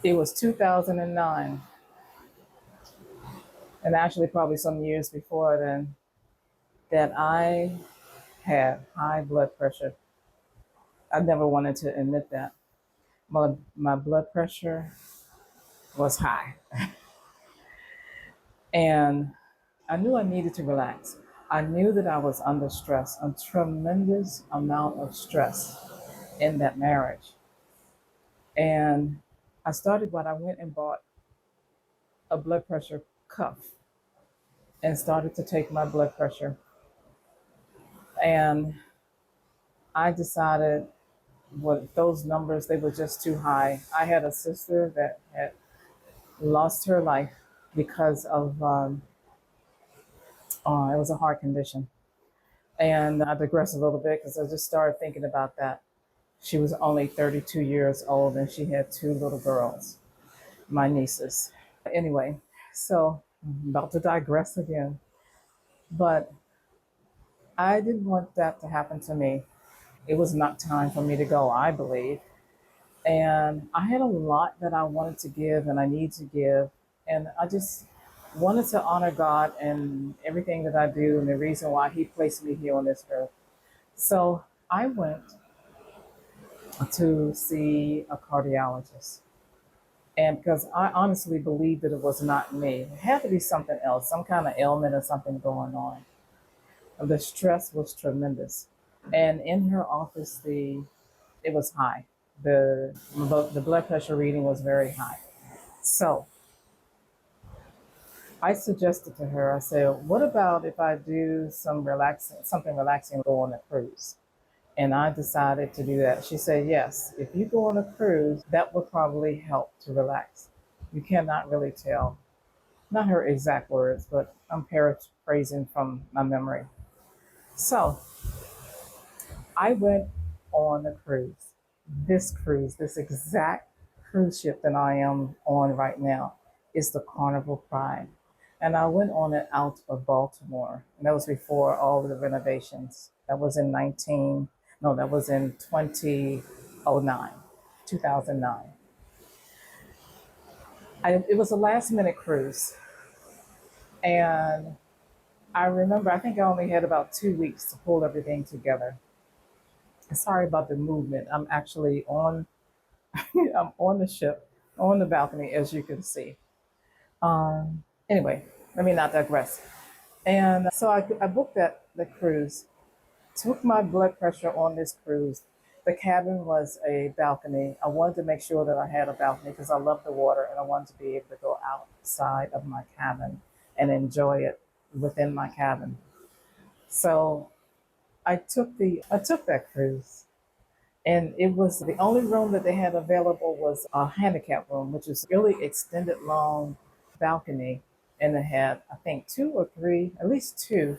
It was 2009, and actually probably some years before then, that I had high blood pressure. I never wanted to admit that. My blood pressure was high, and I knew I needed to relax. I knew that I was under stress, a tremendous amount of stress in that marriage. And I went and bought a blood pressure cuff and started to take my blood pressure. And I decided what those numbers, they were just too high. I had a sister that had lost her life because of, it was a heart condition. And I digress a little bit because I just started thinking about that. She was only 32 years old and she had two little girls, my nieces. Anyway, so I'm about to digress again. But I didn't want that to happen to me. It was not time for me to go, I believe. And I had a lot that I wanted to give and I need to give. And I just wanted to honor God and everything that I do and the reason why He placed me here on this earth. So I went to see a cardiologist. And because I honestly believed that it was not me, it had to be something else, some kind of ailment or something going on. The stress was tremendous. And in her office, it was high. The blood pressure reading was very high. So I suggested to her, I said, what about if I do something relaxing, go on a cruise? And I decided to do that. She said, yes, if you go on a cruise, that would probably help to relax. You cannot really tell. Not her exact words, but I'm paraphrasing from my memory. So I went on a cruise. This exact cruise ship that I am on right now is the Carnival Pride. And I went on it out of Baltimore. And that was before all of the renovations. That was in 19, no, that was in 2009, 2009. It was a last minute cruise. And I remember, I think I only had about 2 weeks to pull everything together. Sorry about the movement. I'm actually on I'm on the ship, on the balcony, as you can see. Anyway, let me not digress. And so I booked the cruise, took my blood pressure on this cruise. The cabin was a balcony. I wanted to make sure that I had a balcony because I love the water and I wanted to be able to go outside of my cabin and enjoy it within my cabin. So I took that cruise. And it was the only room that they had available was a handicap room, which is really extended long balcony. And it had, I think, two or three, at least two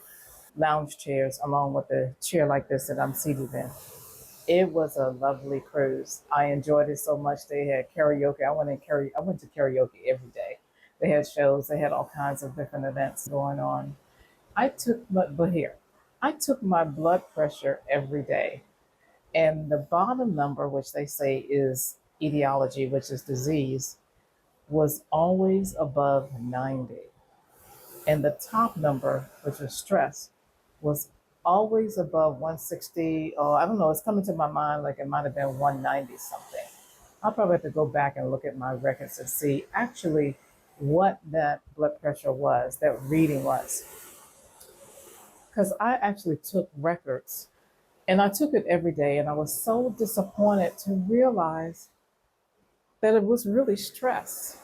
lounge chairs along with a chair like this that I'm seated in. It was a lovely cruise. I enjoyed it so much. They had karaoke. I went to karaoke every day. They had shows. They had all kinds of different events going on. But here, I took my blood pressure every day. And the bottom number, which they say is etiology, which is disease, was always above 90. And the top number, which was stress, was always above 160. Or I don't know, it's coming to my mind like it might have been 190 something. I'll probably have to go back and look at my records and see actually what that blood pressure was, that reading was. Because I actually took records and I took it every day, and I was so disappointed to realize that it was really stress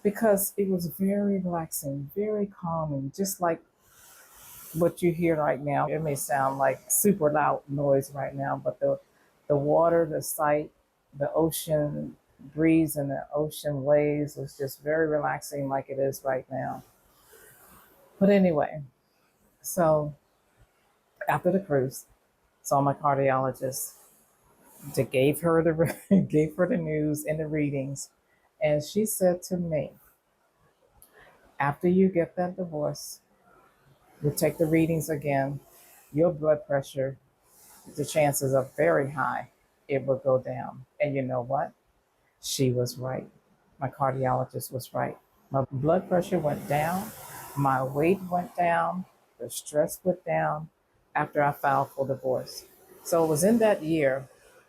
because it was very relaxing, very calming, just like what you hear right now. It may sound like super loud noise right now, but the water, the sight, the ocean breeze, and the ocean waves was just very relaxing, like it is right now. But anyway, so after the cruise, saw my cardiologist. That gave her the gave her the news and the readings, and she said to me, "After you get that divorce, you take the readings again. Your blood pressure, the chances are very high. It will go down." And you know what? She was right. my cardiologist was right. My blood pressure went down, my weight went down, the stress went down after I filed for divorce. So it was in that year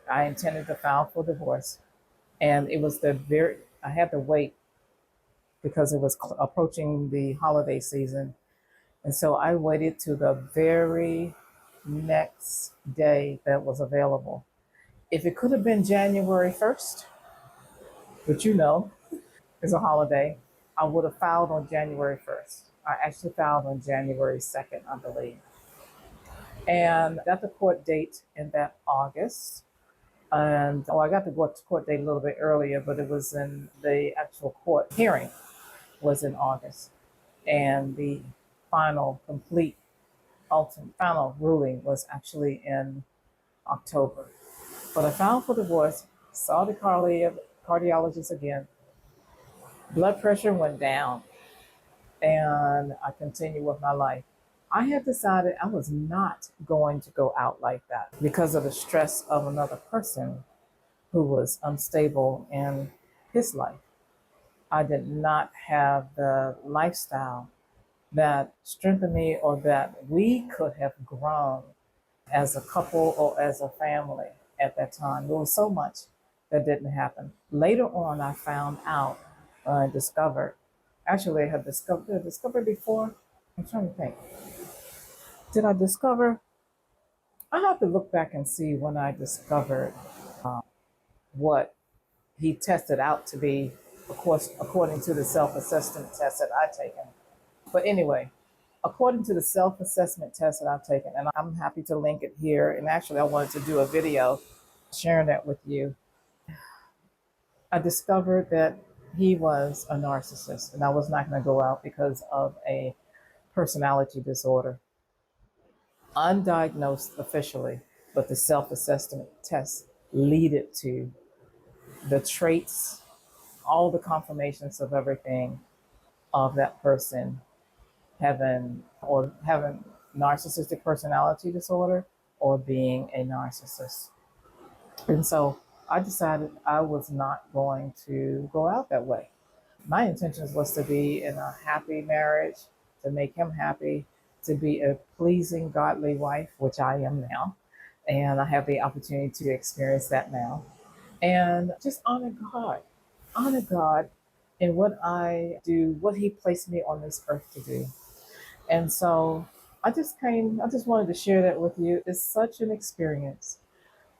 I intended to file for divorce. And it was I had to wait because it was approaching the holiday season. And so I waited to the very next day that was available. If it could have been January 1st, which is a holiday, I would have filed on January 1st. I actually filed on January 2nd, I believe. And got the court date in that August. And I got the court date a little bit earlier, but it was in the actual court hearing was in August. And the final, complete, ultimate, final ruling was actually in October. But I filed for divorce, saw the cardiologist again. Blood pressure went down, and I continued with my life. I had decided I was not going to go out like that because of the stress of another person who was unstable in his life. I did not have the lifestyle that strengthened me or that we could have grown as a couple or as a family at that time. There was so much that didn't happen. Later on, I found out, I discovered, actually, I had discovered, did I discover before? I'm trying to think. Did I discover? I have to look back and see when I discovered what he tested out to be, of course, according to the self-assessment test that I'd taken. But anyway, according to the self-assessment test that I've taken, and I'm happy to link it here. And actually, I wanted to do a video sharing that with you. I discovered that he was a narcissist, and I was not going to go out because of a personality disorder, undiagnosed officially, but the self-assessment test leaded to the traits, all the confirmations of everything of that person having narcissistic personality disorder or being a narcissist. And so I decided I was not going to go out that way. My intentions was to be in a happy marriage, to make him happy, to be a pleasing, godly wife, which I am now. And I have the opportunity to experience that now. And just honor God in what I do, what He placed me on this earth to do. And so I just wanted to share that with you. It's such an experience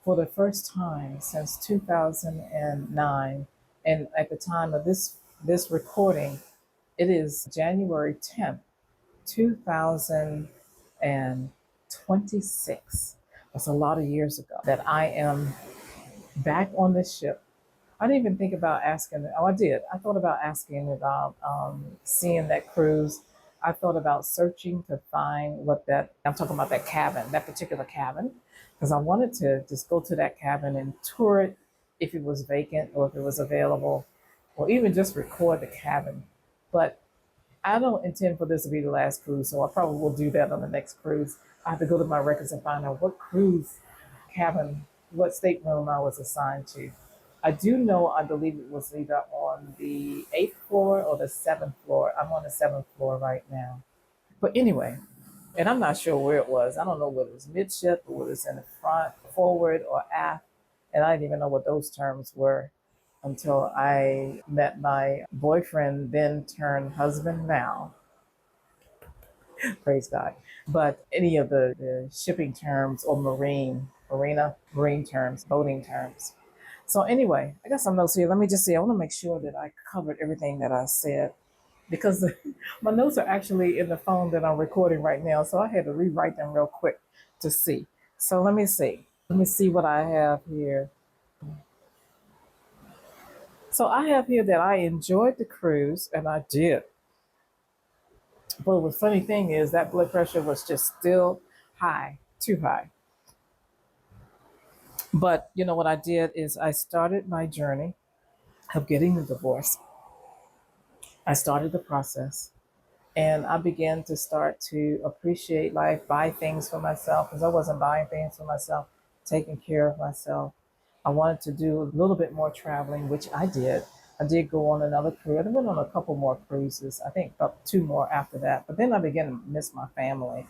for the first time since 2009. And at the time of this recording, it is January 10th, 2026. That's a lot of years ago that I am back on this ship. I didn't even think about asking. Oh, I did. I thought about asking about seeing that cruise. I thought about searching to find I'm talking about that cabin, that particular cabin, because I wanted to just go to that cabin and tour it if it was vacant or if it was available, or even just record the cabin. But I don't intend for this to be the last cruise, so I probably will do that on the next cruise. I have to go to my records and find out what cruise cabin, what stateroom I was assigned to. I do know, I believe it was either on the 8th floor or the 7th floor. I'm on the 7th floor right now. But anyway, and I'm not sure where it was. I don't know whether it was midship or whether it's in the front, forward, or aft. And I didn't even know what those terms were until I met my boyfriend, then turned husband now. Praise God. But any of the shipping terms or marine terms, boating terms. So anyway, I got some notes here. Let me just see. I want to make sure that I covered everything that I said because my notes are actually in the phone that I'm recording right now. So I had to rewrite them real quick to see. So let me see. Let me see what I have here. So I have here that I enjoyed the cruise, and I did. But the funny thing is that blood pressure was just still high, too high. But you know what I did is I started my journey of getting the divorce. I started the process and I began to start to appreciate life, buy things for myself because I wasn't buying things for myself, taking care of myself. I wanted to do a little bit more traveling, which I did. I did go on another cruise. I went on a couple more cruises. I think about two more after that. But then I began to miss my family.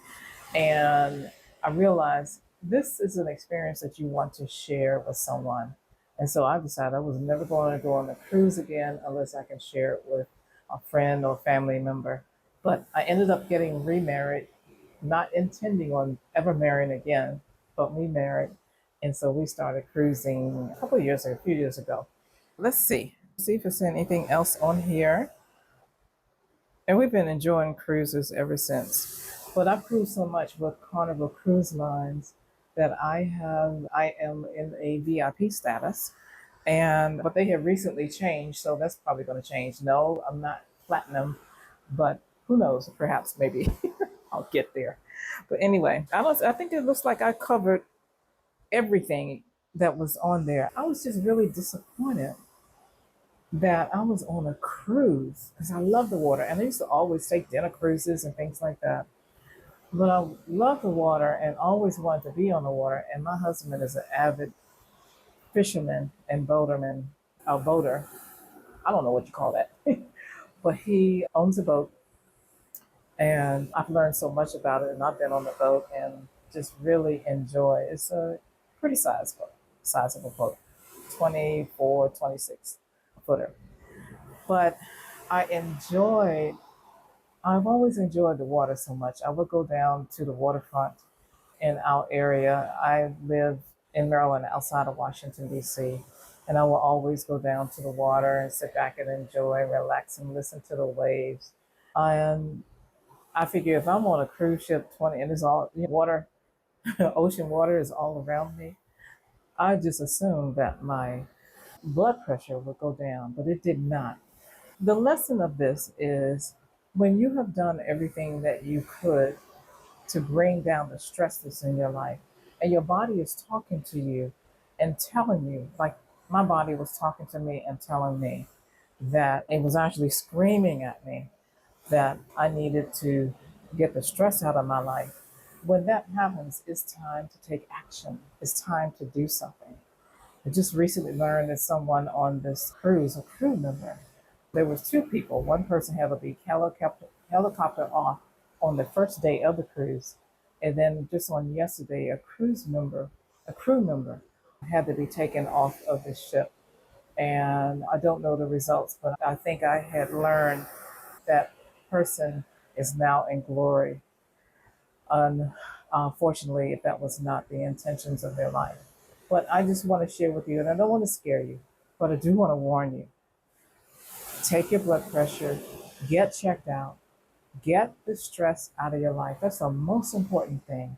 And I realized this is an experience that you want to share with someone. And so I decided I was never going to go on a cruise again unless I can share it with a friend or family member. But I ended up getting remarried, not intending on ever marrying again, but we married. And so we started cruising a few years ago. Let's see if there's anything else on here. And we've been enjoying cruises ever since. But I've cruised so much with Carnival Cruise Lines that I am in a VIP status. And but they have recently changed, so that's probably going to change. No, I'm not platinum, but who knows? Perhaps maybe I'll get there. But anyway, I think it looks like I covered everything that was on there. I was just really disappointed that I was on a cruise because I love the water, and I used to always take dinner cruises and things like that. But I love the water and always wanted to be on the water. And my husband is an avid fisherman and boaterman, a boater. I don't know what you call that, but he owns a boat, and I've learned so much about it. And I've been on the boat and just really enjoy. It's a pretty sizable boat, 24, 26 footer. But I enjoyed I've always enjoyed the water so much. I would go down to the waterfront in our area. I live in Maryland, outside of Washington, D.C., and I will always go down to the water and sit back and enjoy, relax, and listen to the waves. And I figure if I'm on a cruise ship, 20, and it's all water, ocean water is all around me, I just assumed that my blood pressure would go down, but it did not. The lesson of this is when you have done everything that you could to bring down the stress that's in your life, and your body is talking to you and telling you, like my body was talking to me and telling me that it was actually screaming at me that I needed to get the stress out of my life. When that happens, it's time to take action. It's time to do something. I just recently learned that someone on this cruise, a crew member, there was two people. One person had to be helicopter off on the first day of the cruise, and then just on yesterday, a crew member, had to be taken off of the ship. And I don't know the results, but I think I had learned that person is now in glory. Unfortunately, if that was not the intentions of their life. But I just want to share with you, and I don't want to scare you, but I do want to warn you. Take your blood pressure, get checked out, get the stress out of your life. That's the most important thing.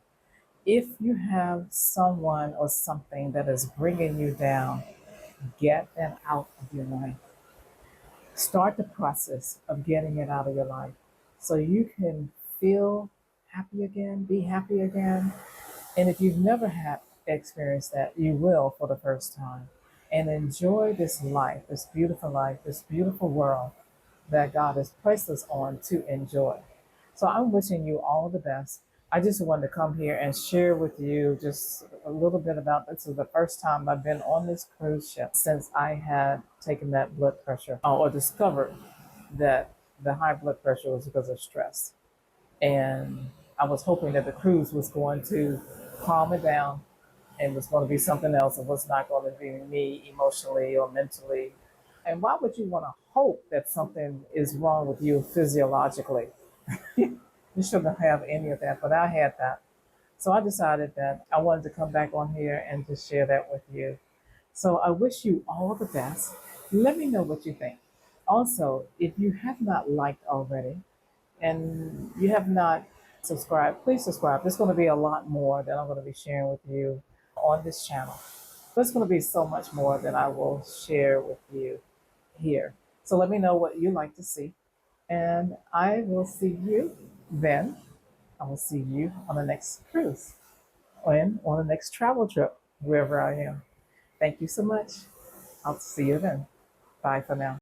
If you have someone or something that is bringing you down, get them out of your life. Start the process of getting it out of your life so you can feel happy again, be happy again. And if you've never had experienced that, you will for the first time. And enjoy this life, this beautiful world that God has placed us on to enjoy. So I'm wishing you all the best. I just wanted to come here and share with you just a little bit about this. Is the first time I've been on this cruise ship since I had taken that blood pressure or discovered that the high blood pressure was because of stress. And I was hoping that the cruise was going to calm it down and was going to be something else. It was not going to be me emotionally or mentally. And why would you want to hope that something is wrong with you physiologically? You shouldn't have any of that, but I had that. So I decided that I wanted to come back on here and just share that with you. So I wish you all the best. Let me know what you think. Also, if you have not liked already and you have not subscribed, please subscribe. There's going to be a lot more that I'm going to be sharing with you on this channel. There's going to be so much more that I will share with you here. So let me know what you like to see. And I will see you then. I will see you on the next cruise and on the next travel trip, wherever I am. Thank you so much. I'll see you then. Bye for now.